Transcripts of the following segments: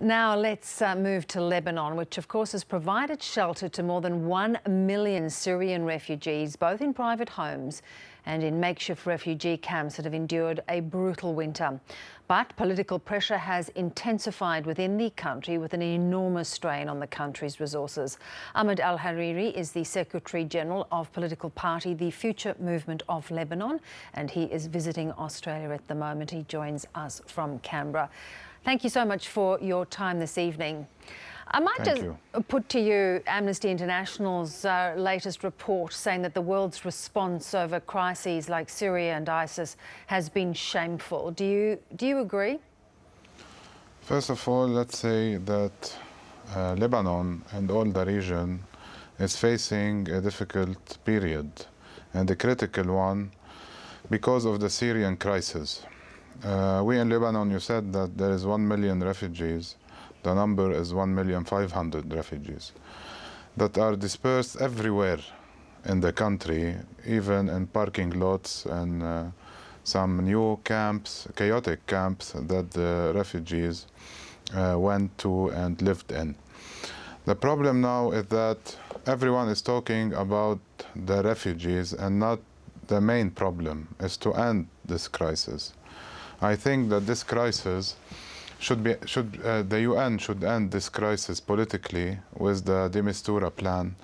Now let's move to Lebanon, which of course has provided shelter to more than 1 million Syrian refugees, both in private homes and in makeshift refugee camps that have endured a brutal winter. But political pressure has intensified within the country, with an enormous strain on the country's resources. Ahmad al-Hariri is the Secretary General of political party The Future Movement of Lebanon, and he is visiting Australia at the moment. He joins us from Canberra. Thank you so much for your time this evening. I might just put to you Amnesty International's latest report saying that the world's response over crises like Syria and ISIS has been shameful. Do you agree? First of all, let's say that Lebanon and all the region is facing a difficult period, and a critical one, because of the Syrian crisis. We in Lebanon, you said that there is 1 million refugees. The number is 1,500,000 refugees that are dispersed everywhere in the country, even in parking lots and some new camps, chaotic camps that the refugees went to and lived in. The problem now is that everyone is talking about the refugees, and not the main problem is to end this crisis. I think that this crisis the UN should end this crisis politically with the de Mistura plan,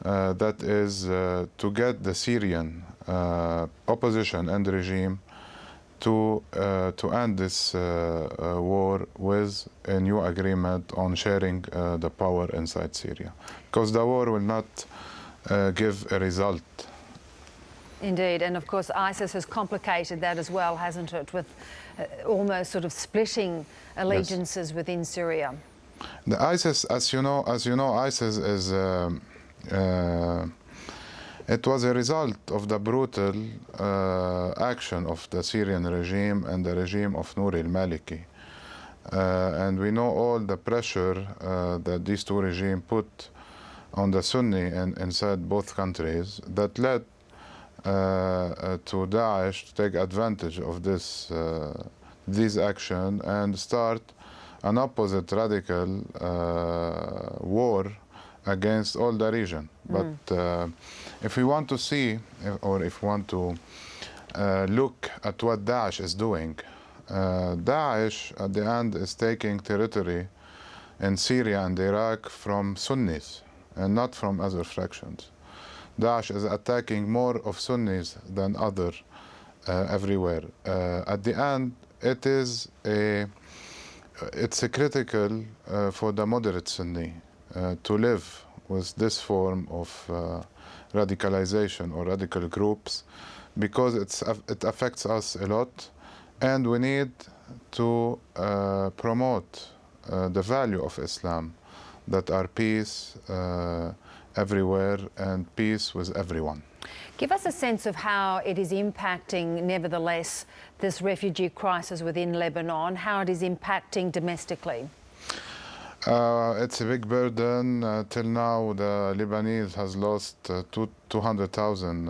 that is to get the Syrian opposition and regime to end this war with a new agreement on sharing the power inside Syria, because the war will not give a result. Indeed, and of course ISIS has complicated that as well, hasn't it, with almost sort of splitting allegiances within Syria. The ISIS, as you know, ISIS is it was a result of the brutal action of the Syrian regime and the regime of Nouri al-Maliki, and we know all the pressure that these two regimes put on the Sunni inside both countries, that led to Daesh to take advantage of this action and start an opposite radical war against all the region. But if we want to see, or if we want to look at what Daesh is doing, Daesh at the end is taking territory in Syria and Iraq from Sunnis and not from other fractions. Daesh is attacking more of Sunnis than other everywhere. At the end, it's a critical for the moderate Sunni to live with this form of radicalization or radical groups, because it affects us a lot, and we need to promote the value of Islam, that are peace everywhere and peace with everyone. Give us a sense of how it is impacting, nevertheless, this refugee crisis within Lebanon, how it is impacting domestically. It's a big burden. Till now, the Lebanese has lost 200,000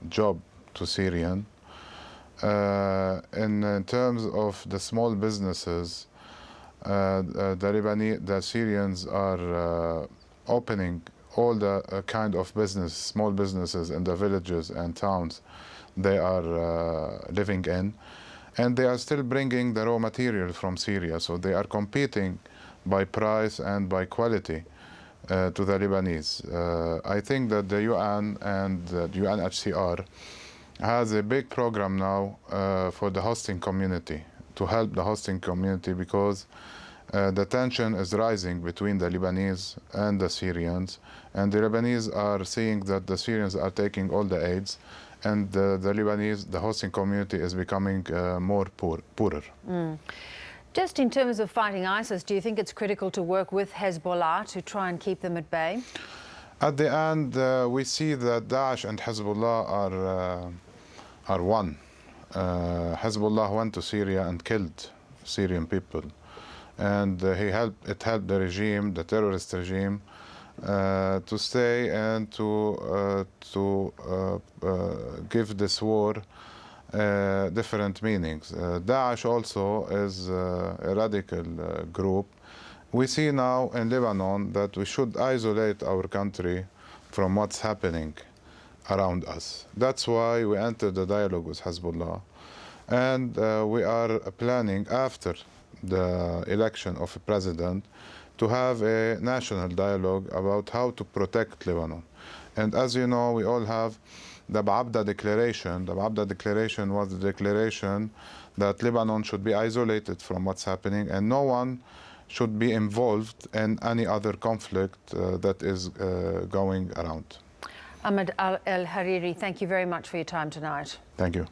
jobs to Syrian. In terms of the small businesses, the Syrians are opening all the kind of small businesses in the villages and towns they are living in, and they are still bringing the raw material from Syria, so they are competing by price and by quality to the Lebanese. I think that the UN and the UNHCR has a big program now for the hosting community, to help the hosting community, because the tension is rising between the Lebanese and the Syrians, and the Lebanese are seeing that the Syrians are taking all the aids, and the Lebanese, the hosting community, is becoming more poorer. Just in terms of fighting ISIS, do you think it's critical to work with Hezbollah to try and keep them at bay? At the end, we see that Daesh and Hezbollah are one. Hezbollah went to Syria and killed Syrian people, and it helped the regime, the terrorist regime, to stay and to give this war different meanings. Daesh also is a radical group. We see now in Lebanon that we should isolate our country from what's happening around us. That's why we entered the dialogue with Hezbollah. And we are planning, after the election of a president, to have a national dialogue about how to protect Lebanon. And as you know, we all have the Ba'abda Declaration. The Ba'abda Declaration was the declaration that Lebanon should be isolated from what's happening and no one should be involved in any other conflict that is going around. Ahmad El Hariri, thank you very much for your time tonight. Thank you.